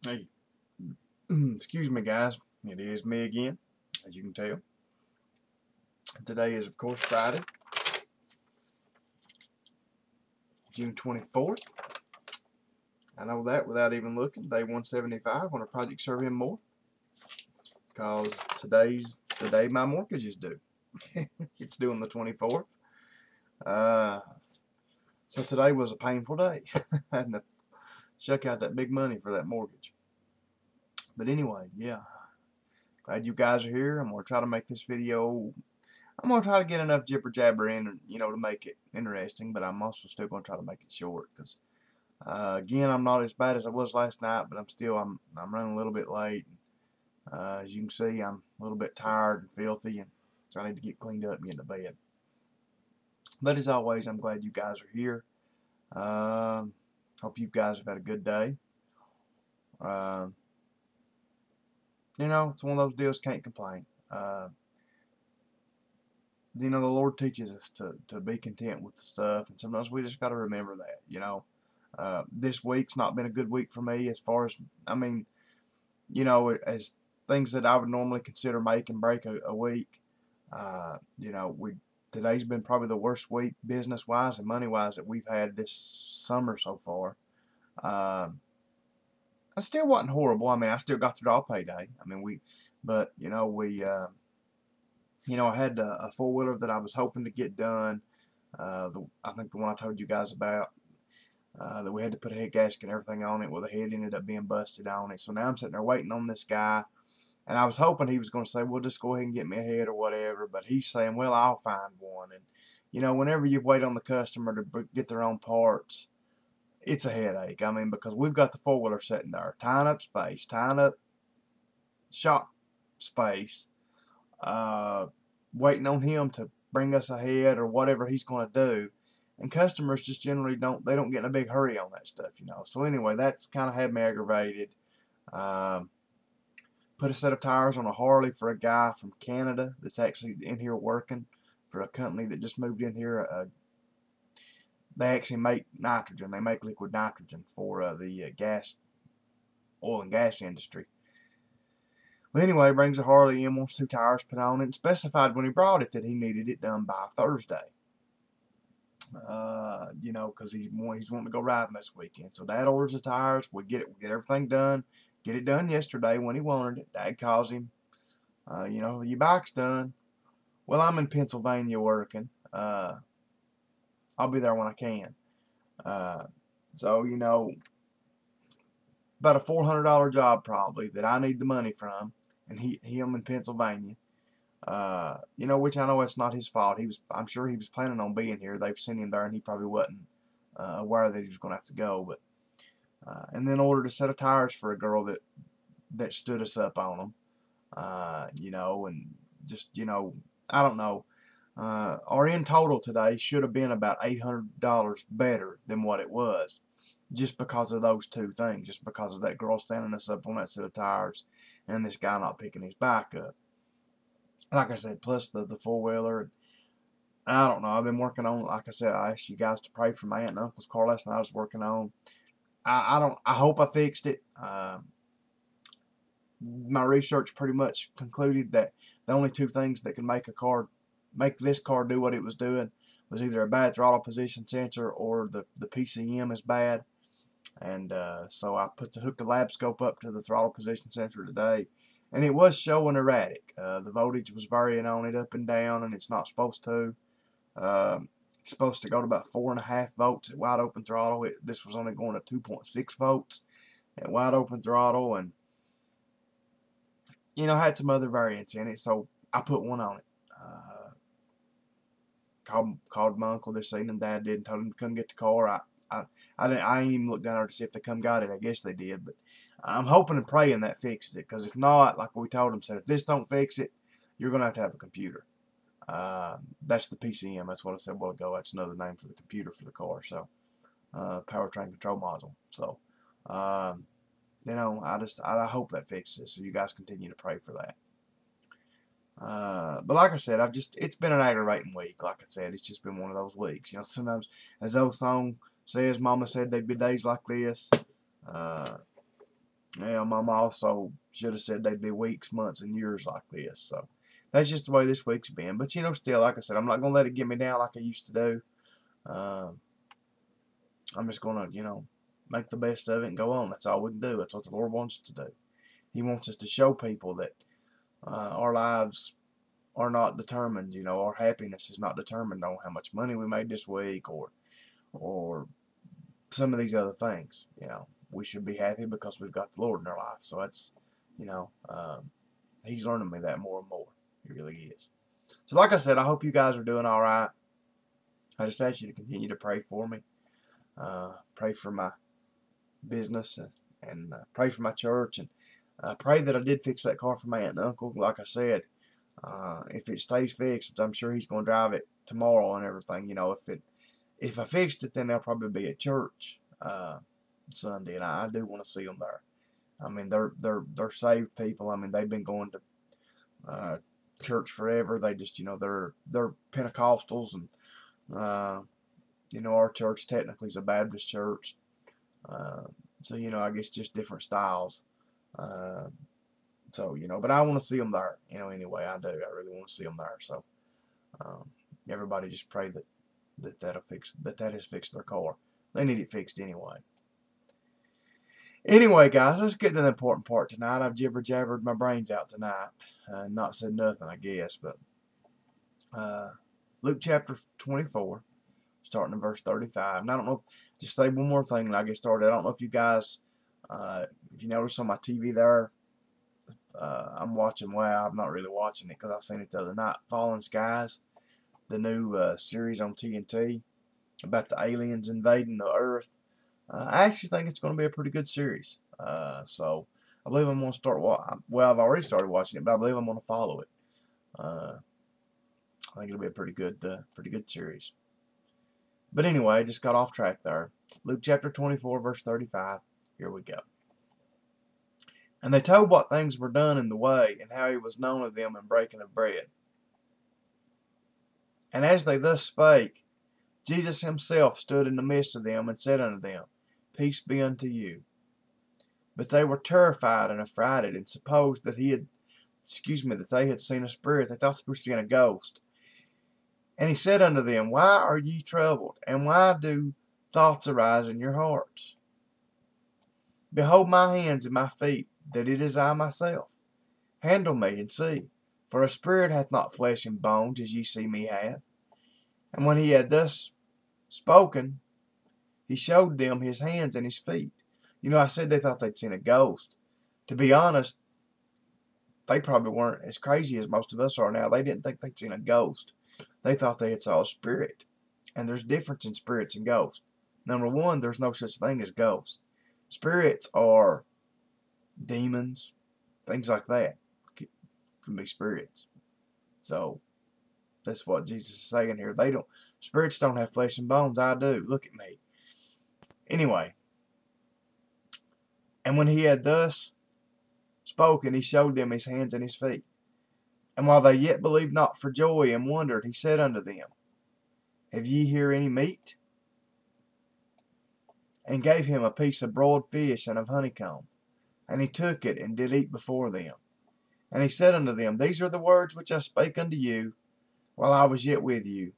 Hey, excuse me, guys. It is me again, as you can tell. Today is, of course, Friday, June 24th. I know that without even looking. Day 175 on a project serving more, because today's the day my mortgage is due. It's due on the 24th. So today was a painful day. Having to check out that big money for that mortgage. But anyway, yeah. Glad you guys are here. I'm going to try to make this video. I'm going to try to get enough jibber jabber in, to make it interesting, but I'm also still going to try to make it short, because again, I'm not as bad as I was last night, but I'm running a little bit late. As you can see, I'm a little bit tired and filthy, and so I need to get cleaned up and get to bed. But as always, I'm glad you guys are here. Hope you guys have had a good day. It's one of those deals, can't complain. The Lord teaches us to be content with stuff, and sometimes we just got to remember that. This week's not been a good week for me as far as, as things that I would normally consider make and break a week. Today's been probably the worst week business-wise and money-wise that we've had this summer so far. I still wasn't horrible. I still got to draw payday. I had a four-wheeler that I was hoping to get done. I think the one I told you guys about, that we had to put a head gasket and everything on it. Well, the head ended up being busted on it. So now I'm sitting there waiting on this guy. And I was hoping he was going to say, well, just go ahead and get me a head or whatever. But he's saying, well, I'll find one. And, whenever you wait on the customer to get their own parts, it's a headache. Because we've got the four-wheeler sitting there, tying up space, tying up shop space, waiting on him to bring us a head or whatever he's going to do. And customers just generally don't get in a big hurry on that stuff, So anyway, that's kind of had me aggravated. Put a set of tires on a Harley for a guy from Canada that's actually in here working for a company that just moved in here. They actually make nitrogen. They make liquid nitrogen for the oil and gas industry. But anyway, brings a Harley in, wants 2 tires put on it, and specified when he brought it that he needed it done by Thursday. Because he's wanting to go riding this weekend. So Dad orders the tires. We get everything done. Get it done yesterday when he wanted it. Dad calls him. Your bike's done. Well, I'm in Pennsylvania working. I'll be there when I can. So, about a $400 job probably that I need the money from, and him in Pennsylvania. Which I know it's not his fault. I'm sure he was planning on being here. They've sent him there, and he probably wasn't aware that he was going to have to go. But and then ordered a set of tires for a girl that stood us up on them. And just I don't know. Our in total today should have been about $800 better than what it was, just because of those two things, just because of that girl standing us up on that set of tires, and this guy not picking his bike up. Like I said, plus the four-wheeler. I don't know. I've been working on, like I said, I asked you guys to pray for my aunt and uncle's car last night. I was working on. I hope I fixed it. My research pretty much concluded that the only two things that can make this car do what it was doing was either a bad throttle position sensor or the PCM is bad. And so I hooked the lab scope up to the throttle position sensor today, and it was showing erratic. The voltage was varying on it up and down, and it's not supposed to. It's supposed to go to about 4.5 volts at wide open throttle. This was only going to 2.6 volts at wide open throttle, and had some other variants in it, so I put one on it. Called my uncle this evening. Dad did, and told him to come get the car. I ain't even looked down there to see if they come got it. I guess they did, but I'm hoping and praying that fixes it, because if not, like we told him, said if this don't fix it, you're gonna have a computer. That's the PCM. That's what I said a while ago. That's another name for the computer for the car. So powertrain control module. So I hope that fixes it. So you guys continue to pray for that. But like I said, it's been an aggravating week. Like I said, it's just been one of those weeks. Sometimes, as the old song says, Mama said there'd be days like this. Yeah, Mama also should have said they'd be weeks, months, and years like this. So that's just the way this week's been. But, still, like I said, I'm not going to let it get me down like I used to do. Um, I'm just going to, make the best of it and go on. That's all we can do. That's what the Lord wants us to do. He wants us to show people that our lives are not determined. Our happiness is not determined on how much money we made this week or some of these other things. We should be happy because we've got the Lord in our life. So that's, He's learning me that more and more. He really is. So like I said, I hope you guys are doing all right. I just ask you to continue to pray for me. Pray for my business and pray for my church, and pray that I did fix that car for my aunt and uncle. Like I said, if it stays fixed, I'm sure he's going to drive it tomorrow and everything. If I fixed it, then they'll probably be at church Sunday, and I do want to see them there. I mean, they're saved people. I mean, they've been going to church forever. They just, they're Pentecostals, and our church technically is a Baptist church. So, I guess just different styles. So, but I want to see them there. Anyway, I do. I really want to see them there. So, everybody just pray that has fixed their car. They need it fixed anyway. Anyway, guys, let's get to the important part tonight. I've jibber-jabbered my brains out tonight. Not said nothing, I guess. But Luke chapter 24, starting in verse 35. And I don't know if, just say one more thing and I get started. I don't know if you guys, if you notice on my TV there, I'm watching, well, I'm not really watching it because I've seen it the other night, Fallen Skies, the new series on TNT about the aliens invading the Earth. I actually think it's going to be a pretty good series. So I believe I'm going to start watching. Well, I've already started watching it, but I believe I'm going to follow it. I think it'll be a pretty good series. But anyway, I just got off track there. Luke chapter 24, verse 35. Here we go. And they told what things were done in the way, and how he was known of them in breaking of bread. And as they thus spake, Jesus himself stood in the midst of them, and said unto them, Peace be unto you. But they were terrified and affrighted, and supposed that that they had seen a spirit. They thought they were seeing a ghost. And he said unto them, Why are ye troubled, and why do thoughts arise in your hearts? Behold my hands and my feet, that it is I myself. Handle me, and see, for a spirit hath not flesh and bones, as ye see me have. And when he had thus spoken, he showed them his hands and his feet. I said they thought they'd seen a ghost. To be honest, they probably weren't as crazy as most of us are now. They didn't think they'd seen a ghost. They thought they had saw a spirit. And there's difference in spirits and ghosts. Number one, there's no such thing as ghosts. Spirits are demons, things like that. Can be spirits. So that's what Jesus is saying here. Spirits don't have flesh and bones. I do. Look at me. Anyway. And when he had thus spoken, he showed them his hands and his feet. And while they yet believed not for joy and wondered, he said unto them, Have ye here any meat? And gave him a piece of broiled fish and of honeycomb. And he took it and did eat before them. And he said unto them, These are the words which I spake unto you while I was yet with you,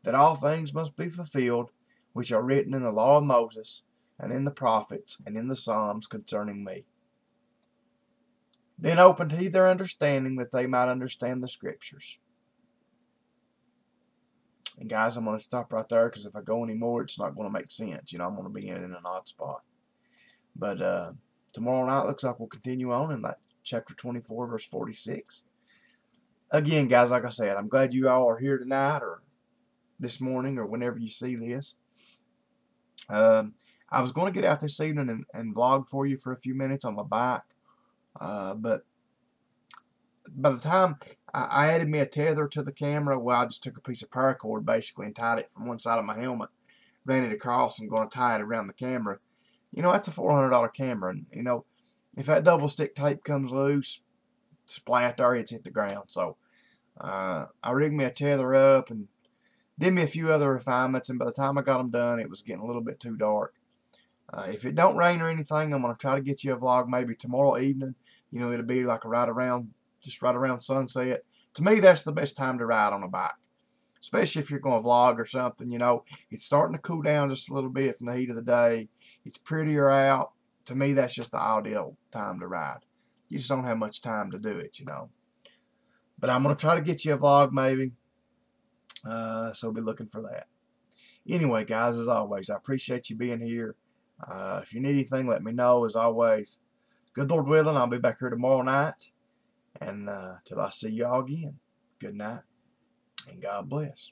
that all things must be fulfilled, which are written in the law of Moses, and in the prophets, and in the Psalms concerning me. Then opened he their understanding, that they might understand the Scriptures. And guys, I'm going to stop right there, because if I go any more, it's not going to make sense. I'm going to be in an odd spot. But tomorrow night looks like we'll continue on in that chapter 24, verse 46. Again, guys, like I said, I'm glad you all are here tonight, or this morning, or whenever you see this. I was going to get out this evening and vlog for you for a few minutes on my bike. But by the time I added me a tether to the camera, well, I just took a piece of paracord basically and tied it from one side of my helmet, ran it across, and going to tie it around the camera. That's a $400 camera. And, if that double stick tape comes loose, splat there, it's hit the ground. So I rigged me a tether up and did me a few other refinements. And by the time I got them done, it was getting a little bit too dark. If it don't rain or anything, I'm going to try to get you a vlog maybe tomorrow evening. You know, it'll be like just right around sunset. To me, that's the best time to ride on a bike. Especially if you're going to vlog or something, you know. It's starting to cool down just a little bit from the heat of the day. It's prettier out. To me, that's just the ideal time to ride. You just don't have much time to do it, you know. But I'm going to try to get you a vlog maybe. So be looking for that. Anyway, guys, as always, I appreciate you being here. If you need anything, let me know. As always, good Lord willing, I'll be back here tomorrow night. And till I see y'all again, good night and God bless.